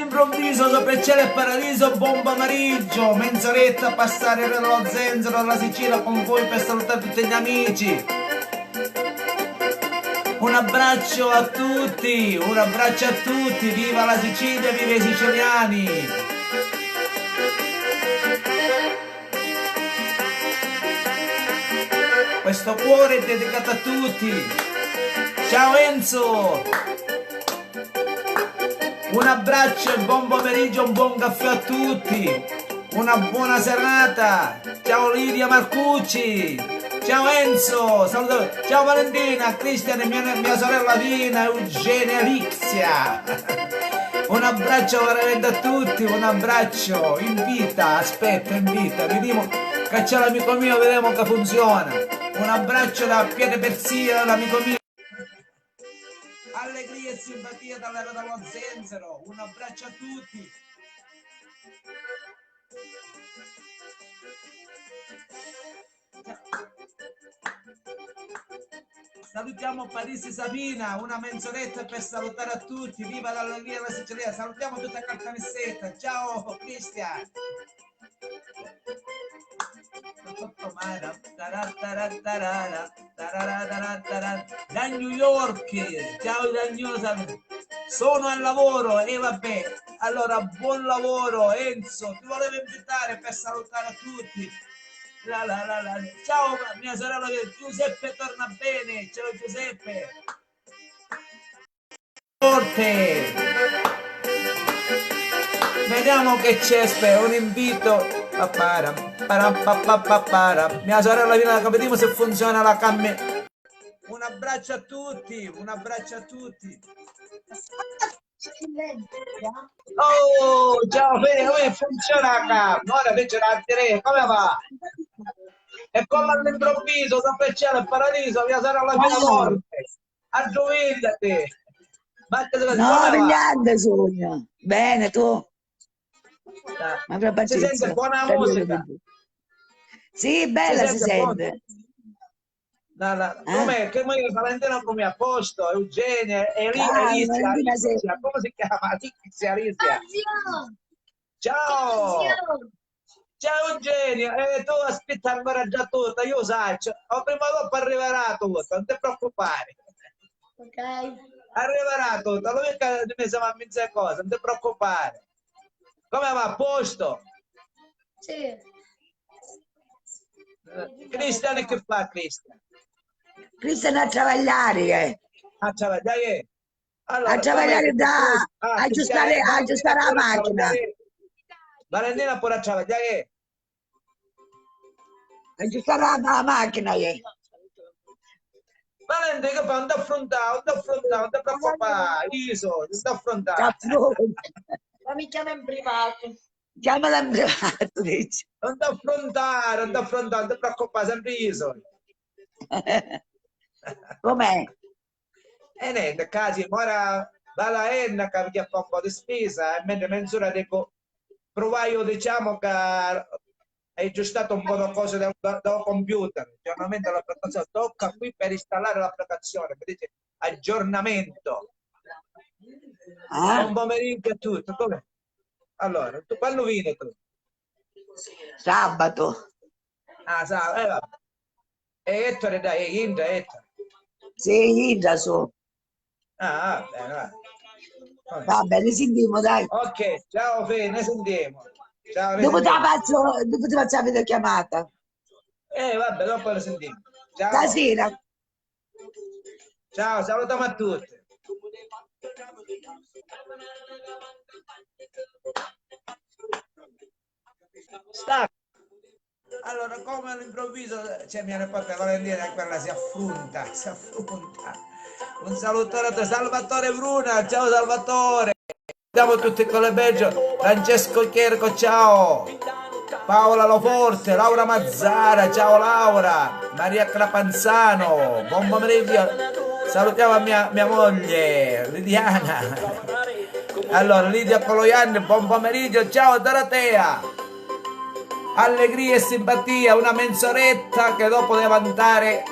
all'improvviso sopra il cielo e paradiso, buon pomeriggio, mezz'oretta a passare per lo zenzero alla Sicilia con voi per salutare tutti gli amici. Un abbraccio a tutti, viva la Sicilia, viva i siciliani! Questo cuore è dedicato a tutti. Ciao Enzo! Un abbraccio e buon pomeriggio, un buon caffè a tutti. Una buona serata. Ciao Lidia Marcucci. Ciao Enzo. Saluto. Ciao Valentina, Cristian e mia sorella Vina, Eugenia Lixia. Un abbraccio veramente a tutti, un abbraccio. Invita, aspetta, invita. Vediamo, caccia l'amico mio, vediamo che funziona. Un abbraccio da Piede Perzia, l'amico mio. Allegria e simpatia dallo zenzero, un abbraccio a tutti. Salutiamo Parisi Sabina, una mezz'oretta per salutare a tutti, viva l'allegria della Sicilia, salutiamo tutta Caltanissetta, ciao Cristian. Da New York, ciao da New York, sono al lavoro e vabbè, allora buon lavoro Enzo, ti volevo invitare per salutare a tutti. Ciao mia sorella Giuseppe torna bene, ciao Giuseppe. Forte. Vediamo che c'è, spero, un invito. Mia sorella viene da vediamo se funziona la camme. Un abbraccio a tutti, un abbraccio a tutti. Oh, ciao, bene, come funziona la cam? Ora invece la direi, come va? E come all'improvviso, sopra il cielo e paradiso, mia sorella viene morte. Aggiovillati. No, niente sogno. Bene, tu? Ma si sente buona musica. Sì, bella si sente. Com'è? Che Valentina come a posto, Eugenia, Elizia, come si chiama? Alicia. Ciao! Ciao Eugenia, tu aspetta ancora già tutto, io sai, prima o dopo arriverà tutto, non ti preoccupare. Ok. Arriverà tutto, non è che ne siamo a mezza cosa, non ti preoccupare. Come va a posto? Sì. Cristian che fa Cristian? Cristian a travagliare. A travagliare? Allora, a travagliare da aggiustare la macchina. Valentina pure a travagliare? Aggiustare la macchina. Valentina che fa? Non ti affrontare, non ti preoccupare, Iso, non ti affrontare. Ma mi chiama in privato. Chiamala in privato, dice. Non ti affrontare, non ti preoccupare, sempre Iso. Com'è? E niente, casi, ora va la Enna che fa un po' di spesa, e mentre mezz'ora devo provare io, diciamo che hai aggiustato un po' di cose da computer, aggiornamento dell'applicazione, tocca qui per installare l'applicazione, mi dice aggiornamento. Buon pomeriggio a tutti, com'è? Allora, tu quando vieni tu? Sabato. Ah, vabbè. E Ettore dai, Indra, Ettore. Sì, Indra so. Ah, bene, va. Va bene, sentiamo, dai. Ok, ciao Fe, ne sentiamo. Ciao, dopo ti faccio la videochiamata. Vabbè, dopo ne sentiamo. Ciao. Stasera. Ciao, salutiamo a tutti. Sta. Allora, come all'improvviso c'è mia nipote Valentina, quella si affronta. Un salutore a Salvatore Bruna, ciao Salvatore. Andiamo tutti con le begge. Francesco Chierco, ciao. Paola Loforte, Laura Mazzara, ciao Laura. Maria Crapanzano, buon pomeriggio. Salutiamo mia moglie, Lidiana. Allora, Lidia Coloianni, buon pomeriggio, ciao Dorotea. Allegria e simpatia, una mezz'oretta che dopo devo andare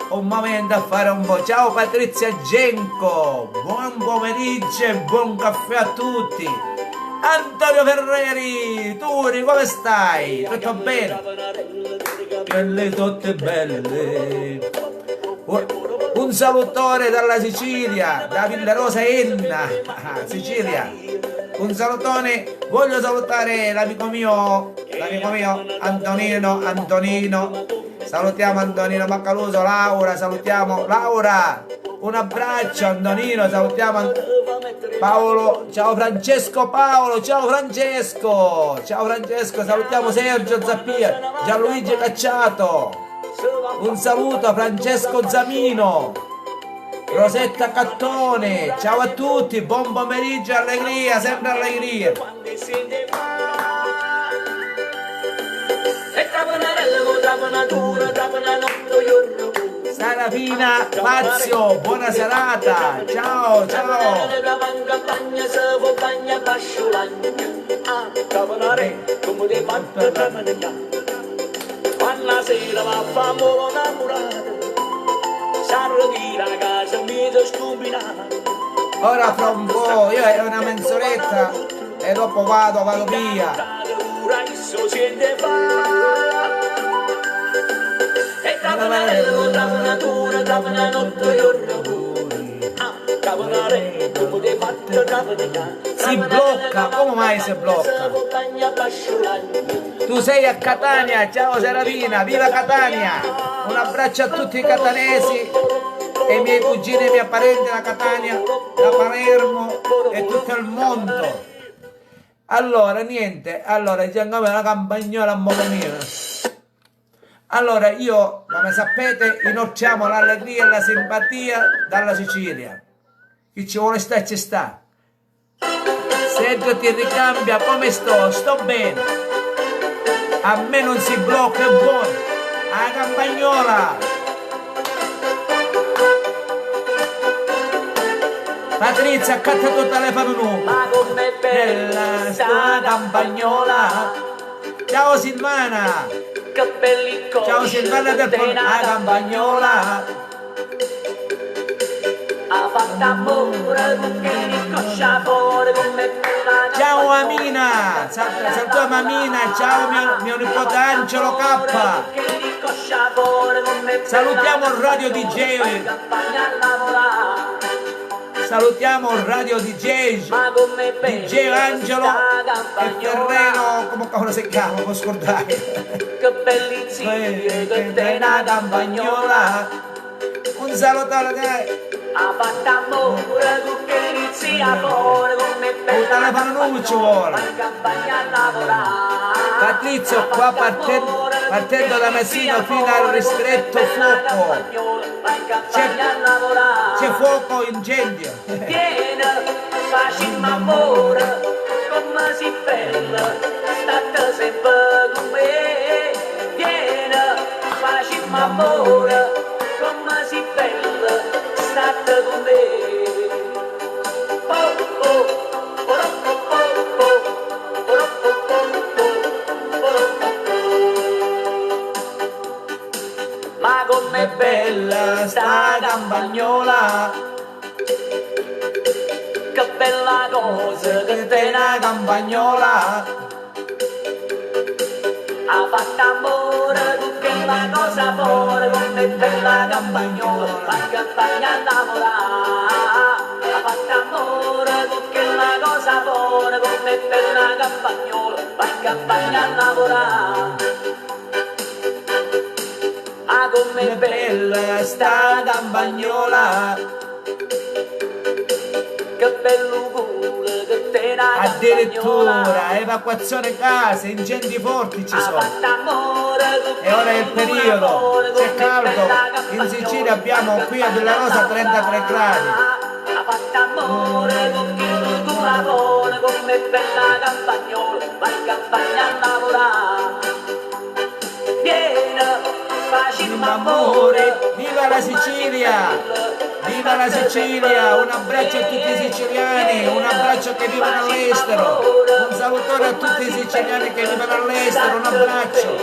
un momento a fare un po'. Ciao Patrizia Genco, buon pomeriggio e buon caffè a tutti. Antonio Ferreri, Turi, come stai? Tutto bene? Belle tutte belle. Un salutore dalla Sicilia, da Villarosa Enna, Sicilia. Un salutone, voglio salutare l'amico mio Antonino. Salutiamo Antonino Maccaluso, Laura, salutiamo Laura. Un abbraccio Antonino, salutiamo Paolo, ciao Francesco Paolo, ciao Francesco, salutiamo Sergio Zappia, Gianluigi Cacciato, un saluto a Francesco Zamino, Rosetta Cattone, ciao a tutti, buon pomeriggio, allegria, sempre allegria. Sarafina Fazio, buona serata, ciao. Quando sera va a famolo innamorato, sarò di ragazza mi stupinata. Ora fra un po', io è una mezz'oretta e dopo vado via. Si blocca, come mai si blocca? Tu sei a Catania, ciao Serafina, viva Catania! Un abbraccio a tutti i catanesi e i miei cugini e i miei parenti da Catania, da Palermo e tutto il mondo. Allora, niente, diciamo una campagnola a modo mio. Allora, io, come sapete, inoltriamo l'allegria e la simpatia dalla Sicilia. Chi ci vuole stare, ci sta. Sergio ti ricambia, come sto? Sto bene. A me non si blocca, è buono. A campagnola. Patrizia, accatta il tuo telefono nuovo. Ma com'è bella sta campagnola. Ciao Silvana. Che belli cosci. Ciao Silvana del a campagnola. Ha fatto amore con che ricoscia fuori come bella. Ciao Amina, saluto Mamina, ciao mio nipote Angelo K. Salutiamo il radio DJ. Salutiamo il radio DJ Angelo e Ferrero, come cavolo si chiama, non scordare. Che belli zii, che te una campagnola. Un saluto dai. Ha fatto amore con che inizia fuori come bella. Un telefono non ci vuole. Patrizio qua partendo da Messina fino al ristretto fuoco. C'è fuoco, incendio. Vieni, facciamo amore, come si bella, state sempre con me. Vieni, facciamo amore, come si bella, state con me. Ma com'è bella sta campagnola, che bella cosa che te una campagnola. Ha fatto amore con che la cosa fuori, com'è bella campagnola, la campagna innamorata. Ha fatto amore con che la cosa fuori, com'è bella campagnola, la campagna innamorata. Ah, com'è bella sta campagnola, che bello cuore che te una Addirittura evacuazione case, incendi forti ci sono. E ora è il periodo, c'è caldo. In Sicilia abbiamo qui a Villarosa 33 gradi. Ha fatto amore con chi lo dura cuore, come bella campagnola, va in campagna a lavorare. Vieni, facciamo amore, Viva la Sicilia! Viva la Sicilia! Un abbraccio a tutti i siciliani, un abbraccio che vivono all'estero, un salutone a tutti i siciliani che vivono all'estero, un abbraccio!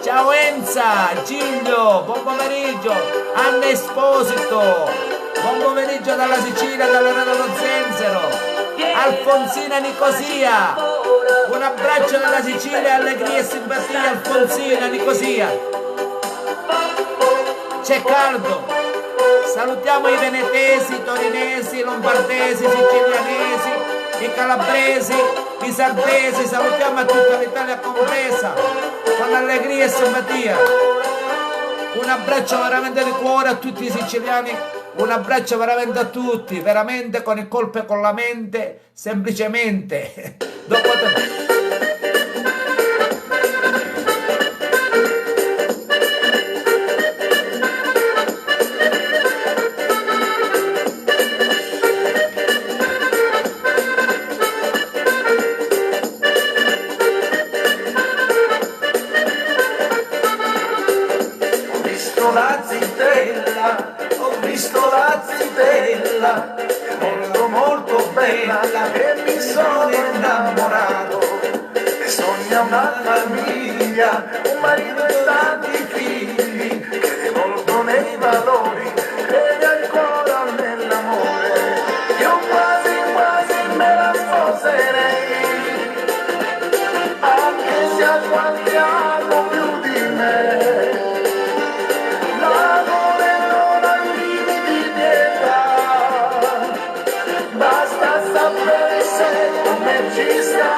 Ciao Enza, Giglio, buon pomeriggio, Anna Esposito, buon pomeriggio dalla Sicilia, dalla Radio dello Zenzero! Alfonsina Nicosia, un abbraccio dalla Sicilia, allegria e simpatia, Alfonsina Nicosia. C'è caldo, salutiamo i venetesi, i torinesi, i lombardesi, i sicilianesi, i calabresi, i sardesi, salutiamo a tutta l'Italia compresa, con allegria e simpatia. Un abbraccio veramente di cuore a tutti i siciliani, un abbraccio veramente a tutti, veramente con il colpo e con la mente, semplicemente. Dopo la zitella, ho visto la zitella, molto molto bella, e mi sono innamorato, e sogna una famiglia, un marito e tanti figli, crede molto nei valori, crede ancora nell'amore, io quasi quasi me la sposerei, anche se ha qualche anno più di me. Ci sta.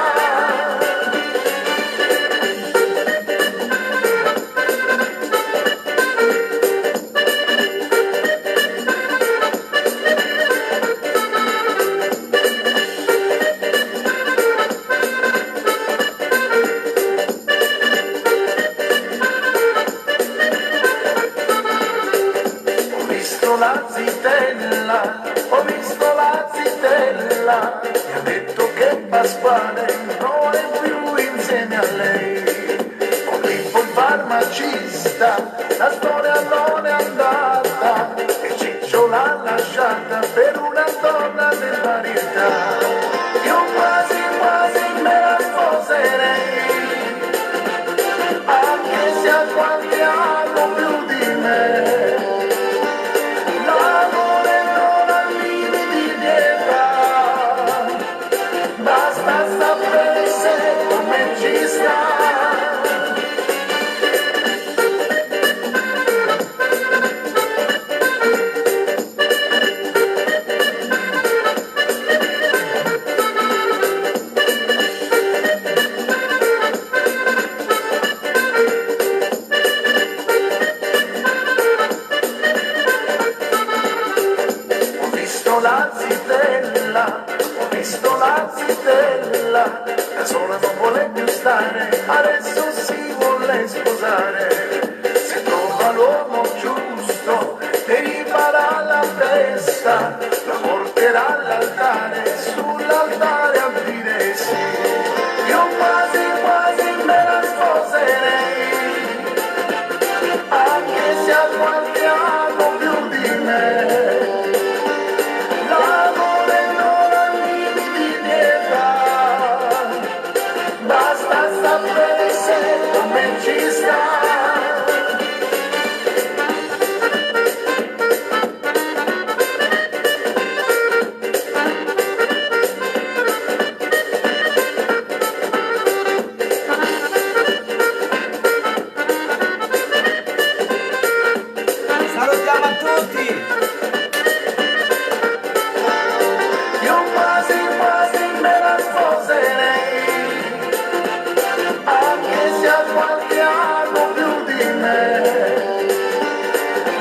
Ho visto la zitella, ho visto la zitella, mi ha detto che Pasquale non è più insieme a lei. Con Pippo il farmacista, la storia non è andata, e Ciccio l'ha lasciata per una donna del varietà. Io quasi quasi me la sposerei, anche se ha qualche anno più di me. L'amore non ha limiti di età, basta sapere se come ci sta. Ho visto la zitella, ho visto la zitella, da sola non vuole più stare, adesso si vuole sposare. Se trova l'uomo giusto e gli farà la festa, la porterà all'altare, sull'altare a dire sì. Io quasi quasi me la sposerei, anche se ha qualche anno più di me. L'amore non ha limiti di età, basta sapere se come ci sta. salutiamo a tutti. Io quasi quasi me la sposerei, anche se ha qualche anno più di me.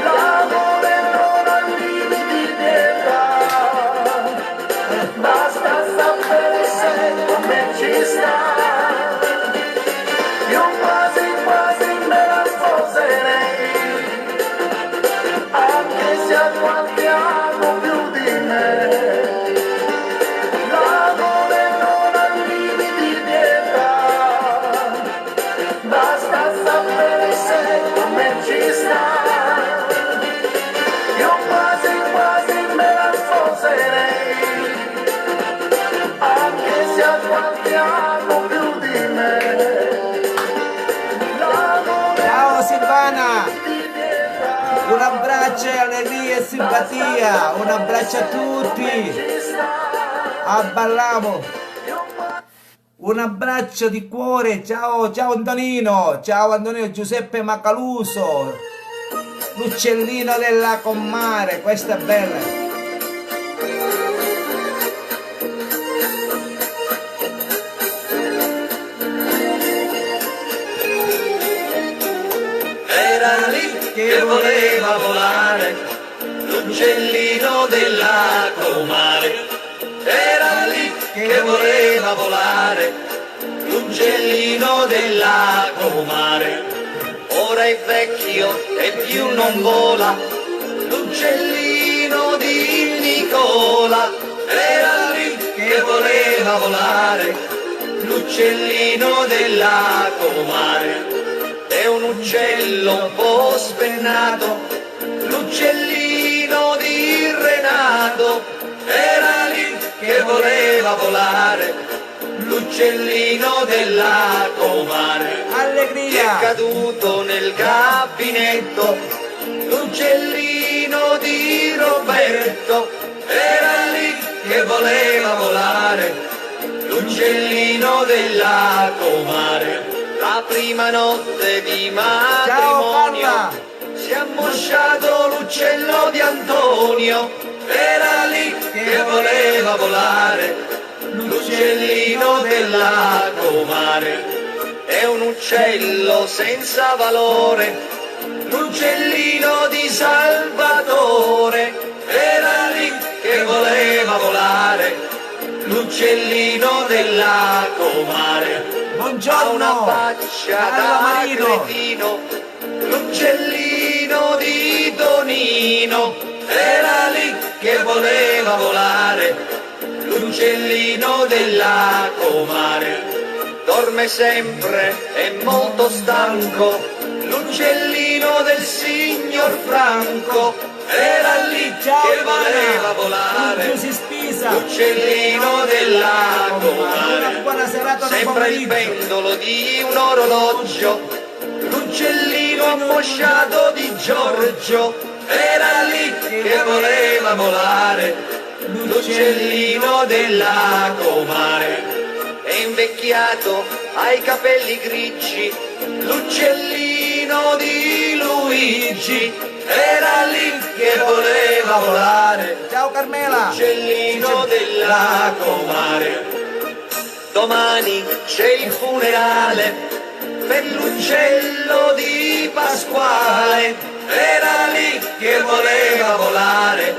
L'amore non ha limiti di età, basta sapere se come ci sta. Io quasi quasi me la sposerei, anche se ha qualche anno più di me. L'amore non ha limiti di età, basta sapere se come ci sta. Io quasi quasi me la sposerei, anche se ha qualche anno più di me. L'amore Ciao Silvana, di età, un abbraccio, allegria e simpatia, un abbraccio a tutti. ci sta. Abballamo. Un abbraccio di cuore, ciao, ciao Antonino, Giuseppe Macaluso, l'uccellino della Comare, questa è bella. Era lì che voleva volare, l'uccellino della Comare. Era lì che voleva volare, l'uccellino della Comare. Ora è vecchio e più non vola, l'uccellino di Nicola. Era lì che voleva volare, l'uccellino della Comare. È un uccello un po' spennato, l'uccellino di Renato. Era lì che voleva volare, l'uccellino della Comare. Allegria! È caduto nel gabinetto, l'uccellino di Roberto. Era lì che voleva volare, l'uccellino della Comare. La prima notte di matrimonio si è ammosciato l'uccello di Antonio. Era lì che voleva volare, l'uccellino della Comare. È un uccello senza valore, l'uccellino di Salvatore. Era lì che voleva volare, l'uccellino della Comare. Ha una Buongiorno! faccia Carlo da Marino! cretino, l'uccellino di Tonino. Era lì che voleva volare, l'uccellino della Comare. Dorme sempre, è molto stanco, l'uccellino del signor Franco. Era lì Ciao che Ivana! voleva volare, Giù si spisa! l'uccellino della Una Comare. buona serata nel Sembra il pomeriggio! pendolo di un orologio, l'uccellino ammosciato di Giorgio. Era lì che voleva volare, l'uccellino della Comare. È invecchiato, ha i capelli grigi, l'uccellino di Luigi. Era lì che voleva volare, Ciao Carmela! l'uccellino della Comare. Domani c'è il funerale per l'uccello di Pasquale. Era lì che voleva volare,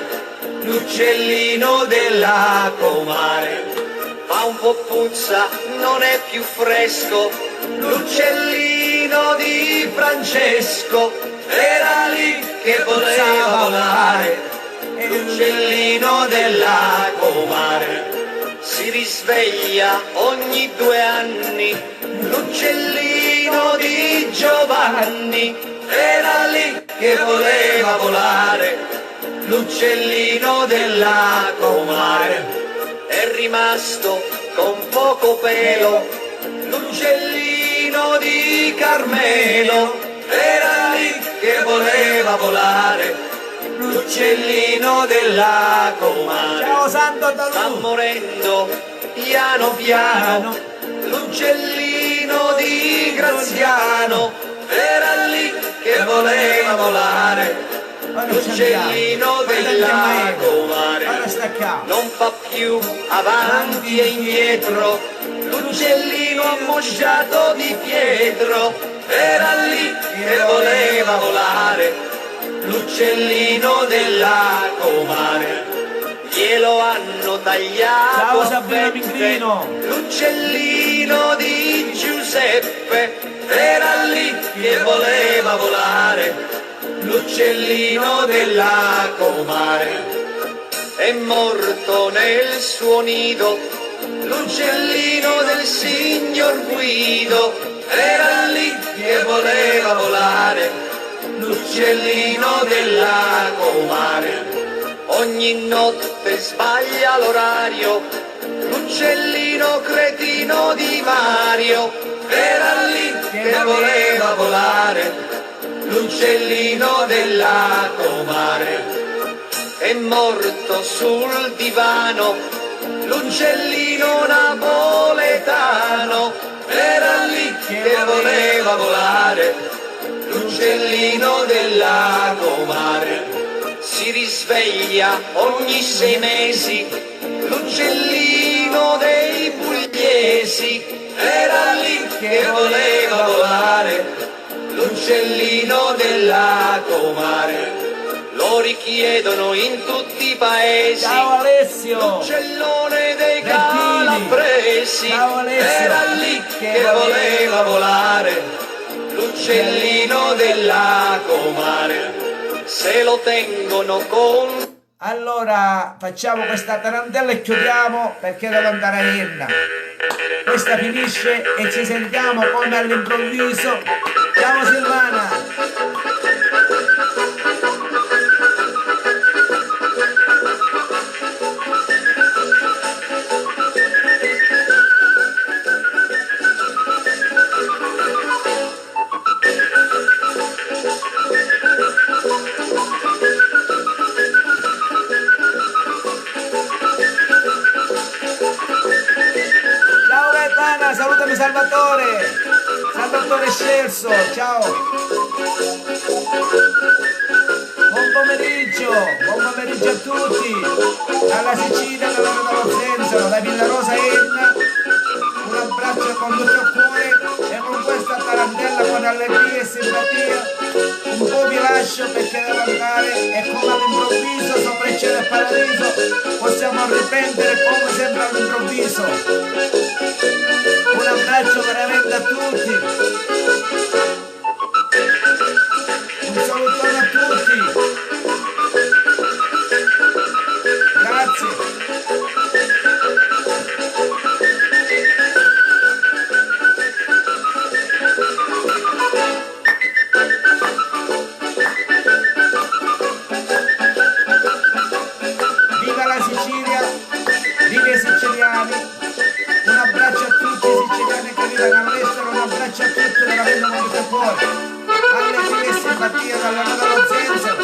l'uccellino della Comare. Fa un po' puzza, non è più fresco, l'uccellino di Francesco. Era lì che voleva volare, l'uccellino della Comare. Si risveglia ogni 2 anni, l'uccellino di Giovanni. Era lì che voleva volare, l'uccellino della Comare. È rimasto con poco pelo, l'uccellino di Carmelo. Era lì che voleva volare, l'uccellino della Comare. Ciao Santo Sta Talù! morendo piano piano, l'uccellino di Graziano. Era lì che voleva volare, l'uccellino della Comare. Ora stacchiamo! Non fa più avanti e indietro, l'uccellino ammosciato di Pietro. Era lì che voleva volare, l'uccellino della Comare. Glielo hanno tagliato Ciao a Sabrina fette, Pingrino! l'uccellino di Giuseppe. Era lì che voleva volare, l'uccellino della Comare. È morto nel suo nido, l'uccellino del signor Guido. Era lì che voleva volare, l'uccellino della Comare. Ogni notte sbaglia l'orario, l'uccellino cretino di Mario. Era lì che voleva volare, l'uccellino della Comare. È morto sul divano, l'uccellino napoletano era lì che voleva volare, l'uccellino della comare. Si risveglia ogni 6 mesi, l'uccellino dei pugliesi era lì che voleva volare, l'uccellino della comare. Lo richiedono in tutti i paesi. Ciao Alessio! L'uccellone dei Bettini. calabresi Ciao Alessio! era lì che voleva volare, l'uccellino della comare. Se lo tengono con... Allora facciamo questa tarantella e chiudiamo perché devo andare a Enna. Questa finisce e ci sentiamo come all'improvviso. Ciao Silvana! Ciao Gaetana, salutami Salvatore! Salvatore Scelso, ciao! Buon pomeriggio a tutti! Dalla Sicilia, dalla Zenzero, da Villarosa Enna, un abbraccio con tutto il cuore e con questa tarantella con allegria e simpatia un po' vi lascio perché devo andare e come all'improvviso sopra il cielo del paradiso possiamo riprendere come sempre all'improvviso. Un abbraccio veramente a tutti, un salutone a tutti, grazie. Viva la Sicilia, viva i siciliani, un abbraccio a tutti i siciliani che vivono all'estero, un abbraccio a tutti veramente con tutto il cuore, allegria e simpatia dalla Nuova Zenzero.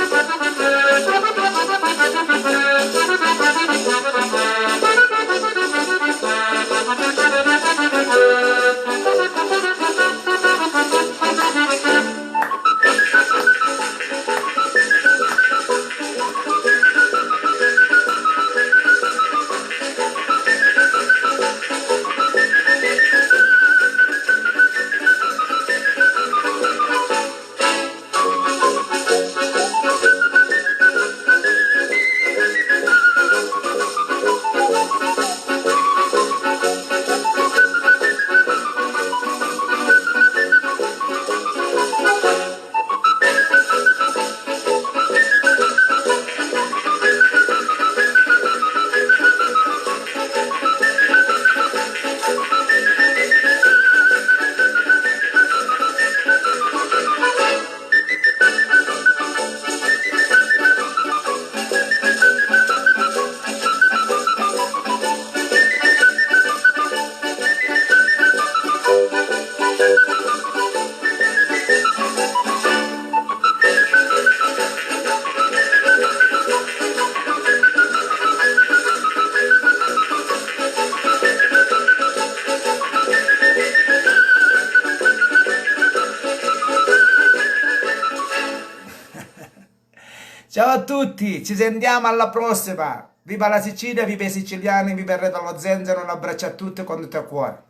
Ciao a tutti, ci sentiamo alla prossima. Viva la Sicilia, viva i siciliani, viva il Re dello Zenzero, un abbraccio a tutti con tutto il cuore.